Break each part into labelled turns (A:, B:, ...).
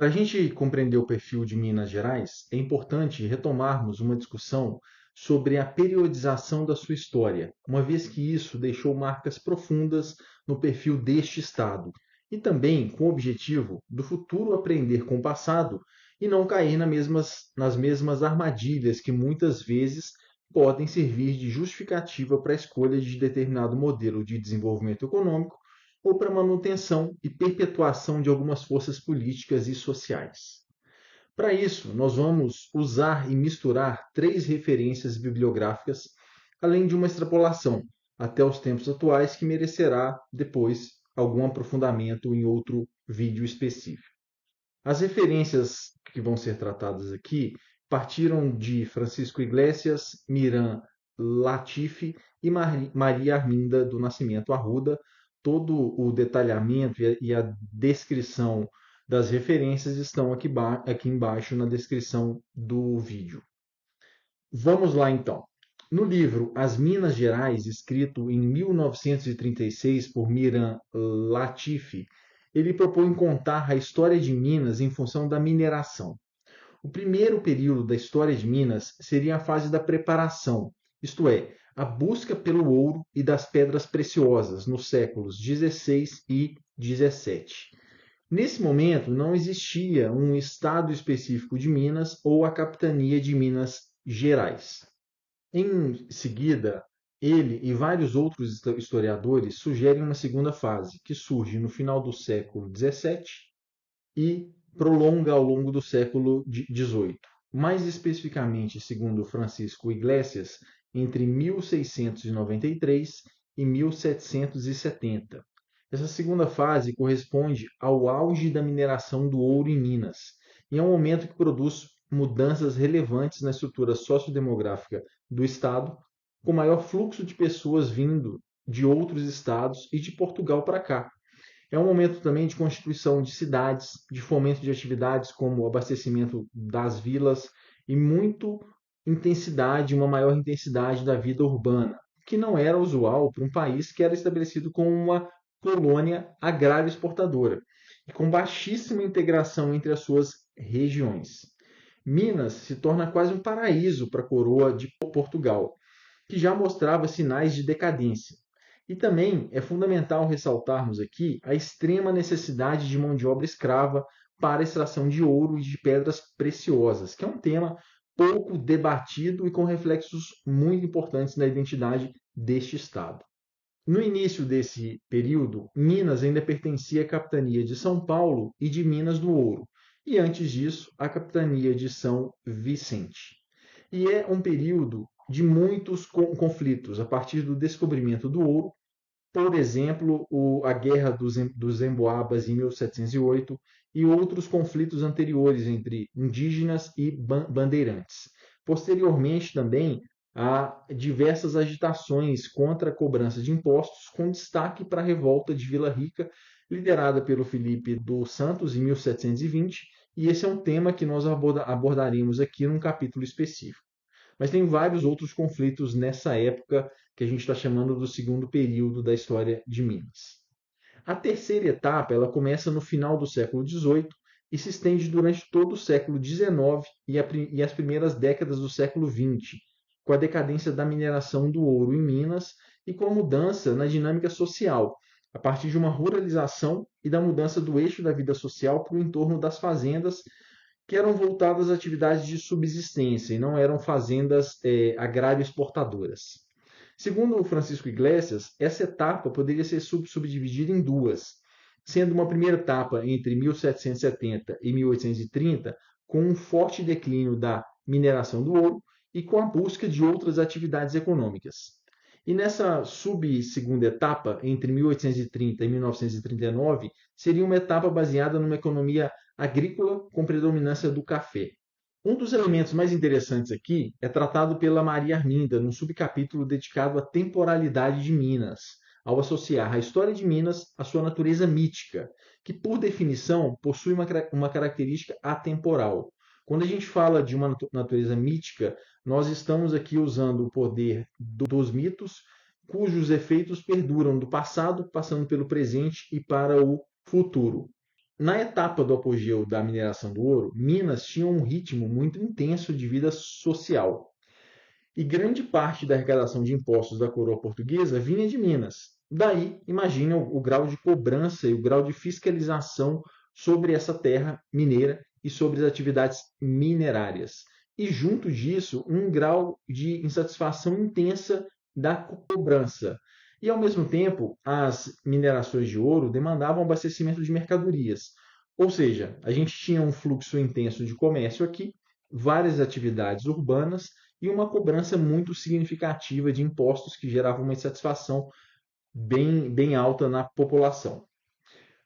A: Para a gente compreender o perfil de Minas Gerais, é importante retomarmos uma discussão sobre a periodização da sua história, uma vez que isso deixou marcas profundas no perfil deste Estado, e também com o objetivo do futuro aprender com o passado e não cair nas mesmas armadilhas que muitas vezes podem servir de justificativa para a escolha de determinado modelo de desenvolvimento econômico ou para manutenção e perpetuação de algumas forças políticas e sociais. Para isso, nós vamos usar e misturar três referências bibliográficas, além de uma extrapolação até os tempos atuais que merecerá depois algum aprofundamento em outro vídeo específico. As referências que vão ser tratadas aqui partiram de Francisco Iglesias, Miran Latifi e Maria Arminda do Nascimento Arruda. Todo o detalhamento e a descrição das referências estão aqui embaixo na descrição do vídeo. Vamos lá então. No livro As Minas Gerais, escrito em 1936 por Miran Latifi, ele propõe contar a história de Minas em função da mineração. O primeiro período da história de Minas seria a fase da preparação, isto é, a busca pelo ouro e das pedras preciosas nos séculos XVI e XVII. Nesse momento, não existia um estado específico de Minas ou a capitania de Minas Gerais. Em seguida, ele e vários outros historiadores sugerem uma segunda fase, que surge no final do século XVII e prolonga ao longo do século XVIII. Mais especificamente, segundo Francisco Iglesias, entre 1693 e 1770. Essa segunda fase corresponde ao auge da mineração do ouro em Minas, e é um momento que produz mudanças relevantes na estrutura sociodemográfica do Estado, com maior fluxo de pessoas vindo de outros estados e de Portugal para cá. É um momento também de constituição de cidades, de fomento de atividades como o abastecimento das vilas e uma maior intensidade da vida urbana, que não era usual para um país que era estabelecido como uma colônia agrária exportadora e com baixíssima integração entre as suas regiões. Minas se torna quase um paraíso para a coroa de Portugal, que já mostrava sinais de decadência. E também é fundamental ressaltarmos aqui a extrema necessidade de mão de obra escrava para a extração de ouro e de pedras preciosas, que é um tema pouco debatido e com reflexos muito importantes na identidade deste Estado. No início desse período, Minas ainda pertencia à capitania de São Paulo e de Minas do Ouro, e antes disso, à capitania de São Vicente. E é um período de muitos conflitos, a partir do descobrimento do ouro, por exemplo, a Guerra dos Emboabas em 1708 e outros conflitos anteriores entre indígenas e bandeirantes. Posteriormente, também, há diversas agitações contra a cobrança de impostos, com destaque para a revolta de Vila Rica, liderada pelo Felipe dos Santos em 1720, e esse é um tema que nós abordaremos aqui num capítulo específico. Mas tem vários outros conflitos nessa época que a gente está chamando do segundo período da história de Minas. A terceira etapa ela começa no final do século XVIII e se estende durante todo o século XIX e as primeiras décadas do século XX, com a decadência da mineração do ouro em Minas e com a mudança na dinâmica social, a partir de uma ruralização e da mudança do eixo da vida social para o entorno das fazendas, que eram voltadas a atividades de subsistência e não eram fazendas agrário-exportadoras. Segundo Francisco Iglesias, essa etapa poderia ser subdividida em duas, sendo uma primeira etapa entre 1770 e 1830, com um forte declínio da mineração do ouro e com a busca de outras atividades econômicas. E nessa segunda etapa, entre 1830 e 1939, seria uma etapa baseada numa economia agrícola com predominância do café. Um dos elementos mais interessantes aqui é tratado pela Maria Arminda, num subcapítulo dedicado à temporalidade de Minas, ao associar a história de Minas à sua natureza mítica, que, por definição, possui uma característica atemporal. Quando a gente fala de uma natureza mítica, nós estamos aqui usando o poder dos mitos, cujos efeitos perduram do passado, passando pelo presente e para o futuro. Na etapa do apogeu da mineração do ouro, Minas tinha um ritmo muito intenso de vida social. E grande parte da arrecadação de impostos da coroa portuguesa vinha de Minas. Daí, imagina o grau de cobrança e o grau de fiscalização sobre essa terra mineira e sobre as atividades minerárias. E junto disso, um grau de insatisfação intensa da cobrança. E ao mesmo tempo, as minerações de ouro demandavam abastecimento de mercadorias. Ou seja, a gente tinha um fluxo intenso de comércio aqui, várias atividades urbanas e uma cobrança muito significativa de impostos que gerava uma insatisfação bem alta na população.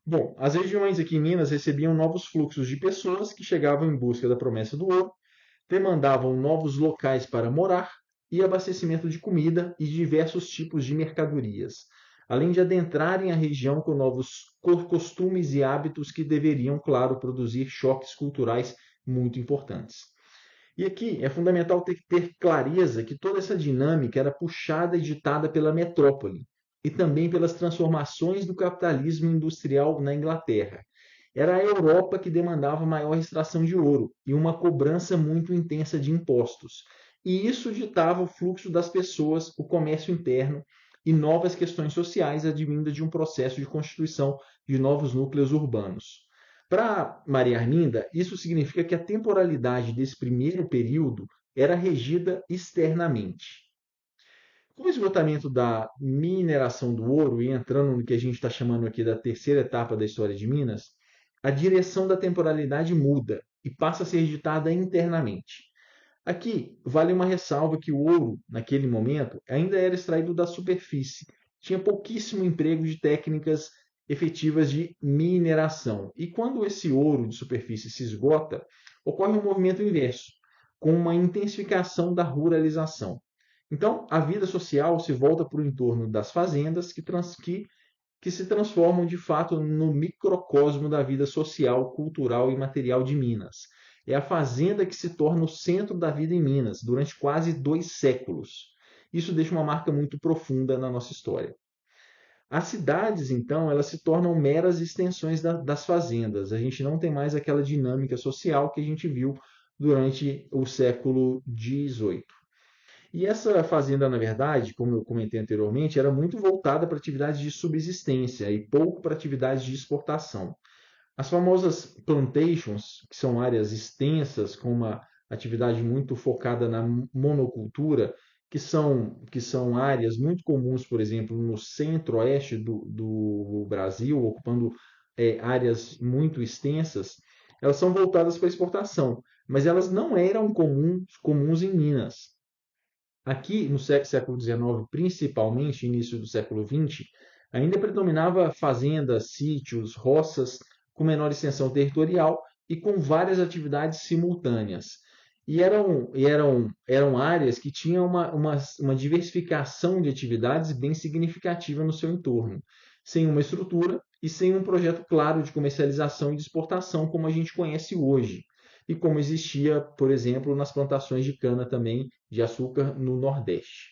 A: Bom, as regiões aqui em Minas recebiam novos fluxos de pessoas que chegavam em busca da promessa do ouro, demandavam novos locais para morar e abastecimento de comida e diversos tipos de mercadorias, além de adentrarem a região com novos costumes e hábitos que deveriam, claro, produzir choques culturais muito importantes. E aqui é fundamental ter clareza que toda essa dinâmica era puxada e ditada pela metrópole e também pelas transformações do capitalismo industrial na Inglaterra. Era a Europa que demandava maior extração de ouro e uma cobrança muito intensa de impostos. E isso ditava o fluxo das pessoas, o comércio interno e novas questões sociais advindas de um processo de constituição de novos núcleos urbanos. Para Maria Arminda, isso significa que a temporalidade desse primeiro período era regida externamente. Com o esgotamento da mineração do ouro e entrando no que a gente está chamando aqui da terceira etapa da história de Minas, a direção da temporalidade muda e passa a ser ditada internamente. Aqui vale uma ressalva que o ouro, naquele momento, ainda era extraído da superfície, tinha pouquíssimo emprego de técnicas efetivas de mineração. E quando esse ouro de superfície se esgota, ocorre um movimento inverso, com uma intensificação da ruralização. Então, a vida social se volta para o entorno das fazendas que se transformam de fato no microcosmo da vida social, cultural e material de Minas. É a fazenda que se torna o centro da vida em Minas durante quase 2 séculos. Isso deixa uma marca muito profunda na nossa história. As cidades, então, elas se tornam meras extensões das fazendas. A gente não tem mais aquela dinâmica social que a gente viu durante o século XVIII. E essa fazenda, na verdade, como eu comentei anteriormente, era muito voltada para atividades de subsistência e pouco para atividades de exportação. As famosas plantations, que são áreas extensas com uma atividade muito focada na monocultura, que são áreas muito comuns, por exemplo, no centro-oeste do Brasil, ocupando áreas muito extensas, elas são voltadas para exportação, mas elas não eram comuns em Minas. Aqui, no século XIX, principalmente início do século XX, ainda predominava fazendas, sítios, roças com menor extensão territorial e com várias atividades simultâneas. E eram áreas que tinham uma diversificação de atividades bem significativa no seu entorno, sem uma estrutura e sem um projeto claro de comercialização e de exportação como a gente conhece hoje e como existia, por exemplo, nas plantações de cana também de açúcar no Nordeste.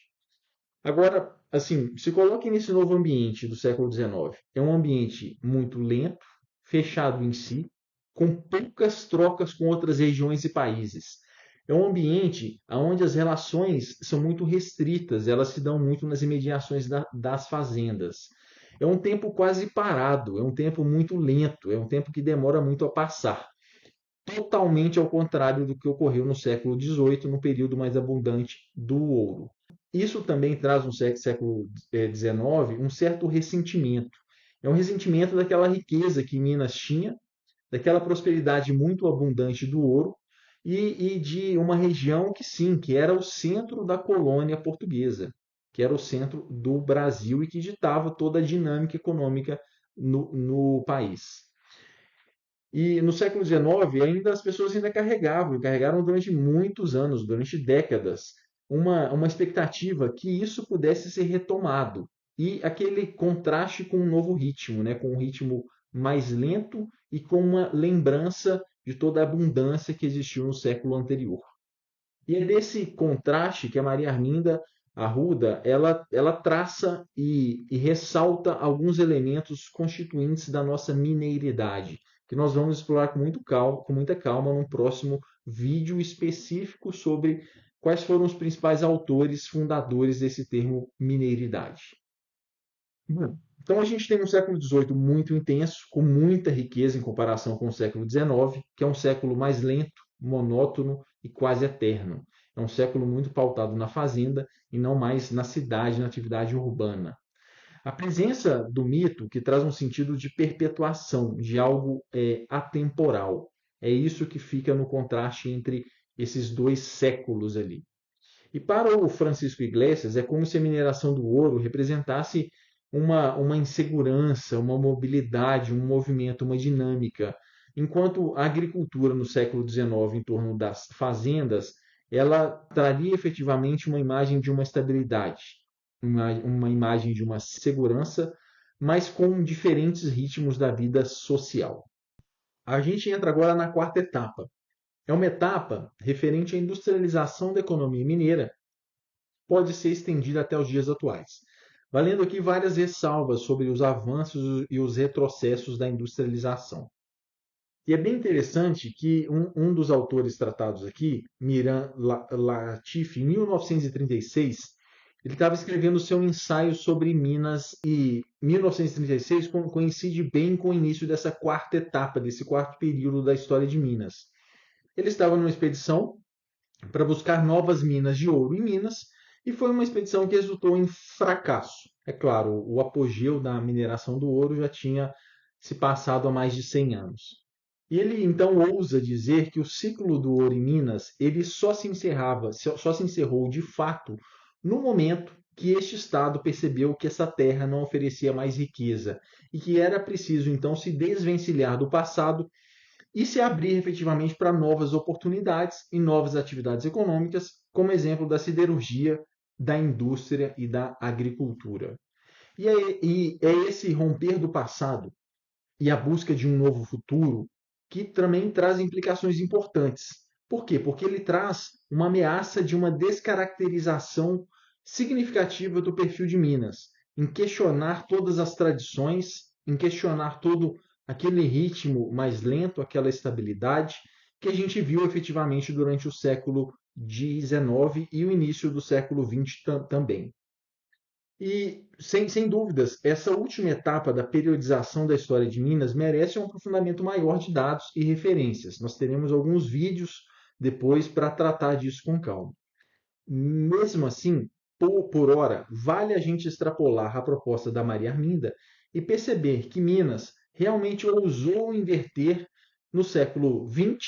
A: Agora, assim, se coloque nesse novo ambiente do século XIX. É um ambiente muito lento, fechado em si, com poucas trocas com outras regiões e países. É um ambiente onde as relações são muito restritas, elas se dão muito nas imediações das fazendas. É um tempo quase parado, é um tempo muito lento, é um tempo que demora muito a passar, totalmente ao contrário do que ocorreu no século XVIII, no período mais abundante do ouro. Isso também traz no século XIX um certo ressentimento. É um ressentimento daquela riqueza que Minas tinha, daquela prosperidade muito abundante do ouro e de uma região que sim, que era o centro da colônia portuguesa, que era o centro do Brasil e que ditava toda a dinâmica econômica no país. E no século XIX, ainda as pessoas ainda carregaram durante muitos anos, durante décadas, uma expectativa que isso pudesse ser retomado. E aquele contraste com um novo ritmo, né? Com um ritmo mais lento e com uma lembrança de toda a abundância que existiu no século anterior. E é desse contraste que a Maria Arminda Arruda ela traça e ressalta alguns elementos constituintes da nossa mineiridade, que nós vamos explorar com muita calma num próximo vídeo específico sobre quais foram os principais autores fundadores desse termo mineiridade. Bom, então a gente tem um século XVIII muito intenso, com muita riqueza em comparação com o século XIX, que é um século mais lento, monótono e quase eterno. É um século muito pautado na fazenda e não mais na cidade, na atividade urbana. A presença do mito que traz um sentido de perpetuação, de algo atemporal. É isso que fica no contraste entre esses dois séculos ali. E para o Francisco Iglesias, é como se a mineração do ouro representasse uma insegurança, uma mobilidade, um movimento, uma dinâmica. Enquanto a agricultura no século XIX, em torno das fazendas, ela traria efetivamente uma imagem de uma estabilidade, uma imagem de uma segurança, mas com diferentes ritmos da vida social. A gente entra agora na quarta etapa. É uma etapa referente à industrialização da economia mineira, pode ser estendida até os dias atuais. Valendo aqui várias ressalvas sobre os avanços e os retrocessos da industrialização. E é bem interessante que um dos autores tratados aqui, Miran Latif, em 1936, ele estava escrevendo seu ensaio sobre Minas e 1936 coincide bem com o início dessa quarta etapa, desse quarto período da história de Minas. Ele estava numa expedição para buscar novas minas de ouro em Minas e foi uma expedição que resultou em fracasso. É claro, o apogeu da mineração do ouro já tinha se passado há mais de 100 anos. E ele então ousa dizer que o ciclo do ouro em Minas ele só se encerrou de fato no momento que este Estado percebeu que essa terra não oferecia mais riqueza e que era preciso então se desvencilhar do passado e se abrir efetivamente para novas oportunidades e novas atividades econômicas, como exemplo da siderurgia, da indústria e da agricultura. E é esse romper do passado e a busca de um novo futuro que também traz implicações importantes. Por quê? Porque ele traz uma ameaça de uma descaracterização significativa do perfil de Minas, em questionar todas as tradições, em questionar todo aquele ritmo mais lento, aquela estabilidade que a gente viu efetivamente durante o século XIX e o início do século XX também. E, sem dúvidas, essa última etapa da periodização da história de Minas merece um aprofundamento maior de dados e referências. Nós teremos alguns vídeos depois para tratar disso com calma. Mesmo assim, por hora, vale a gente extrapolar a proposta da Maria Arminda e perceber que Minas realmente ousou inverter no século XX,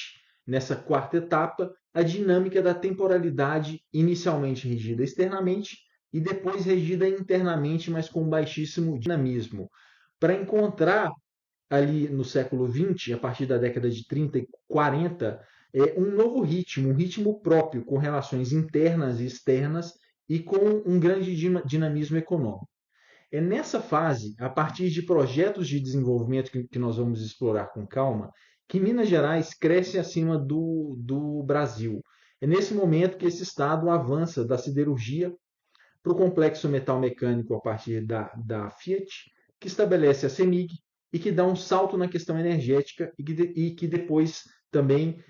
A: nessa quarta etapa, a dinâmica da temporalidade inicialmente regida externamente e depois regida internamente, mas com baixíssimo dinamismo, para encontrar ali no século XX, a partir da década de 30 e 40, um novo ritmo, um ritmo próprio, com relações internas e externas e com um grande dinamismo econômico. É nessa fase, a partir de projetos de desenvolvimento que nós vamos explorar com calma, que Minas Gerais cresce acima do Brasil. É nesse momento que esse estado avança da siderurgia para o complexo metal mecânico a partir da Fiat, que estabelece a CEMIG e que dá um salto na questão energética e que depois também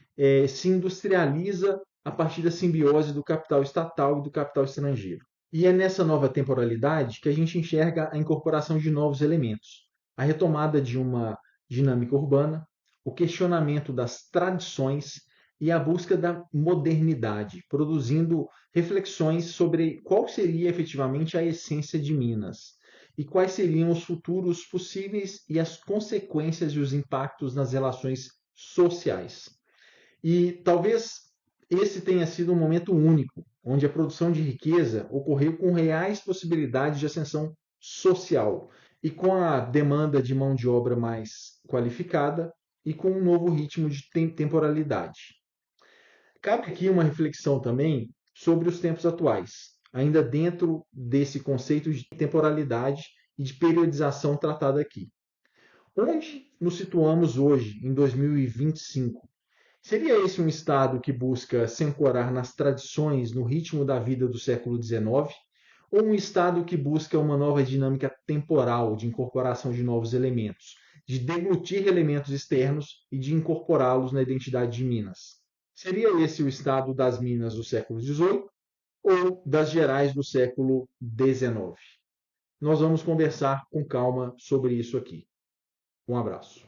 A: se industrializa a partir da simbiose do capital estatal e do capital estrangeiro. E é nessa nova temporalidade que a gente enxerga a incorporação de novos elementos, a retomada de uma dinâmica urbana, o questionamento das tradições e a busca da modernidade, produzindo reflexões sobre qual seria efetivamente a essência de Minas e quais seriam os futuros possíveis e as consequências e os impactos nas relações sociais. E talvez esse tenha sido um momento único, onde a produção de riqueza ocorreu com reais possibilidades de ascensão social e com a demanda de mão de obra mais qualificada e com um novo ritmo de temporalidade. Cabe aqui uma reflexão também sobre os tempos atuais, ainda dentro desse conceito de temporalidade e de periodização tratado aqui. Onde nos situamos hoje, em 2025? Seria esse um Estado que busca se ancorar nas tradições, no ritmo da vida do século XIX? Ou um Estado que busca uma nova dinâmica temporal de incorporação de novos elementos, de deglutir elementos externos e de incorporá-los na identidade de Minas. Seria esse o estado das Minas do século XVIII ou das Gerais do século XIX? Nós vamos conversar com calma sobre isso aqui. Um abraço.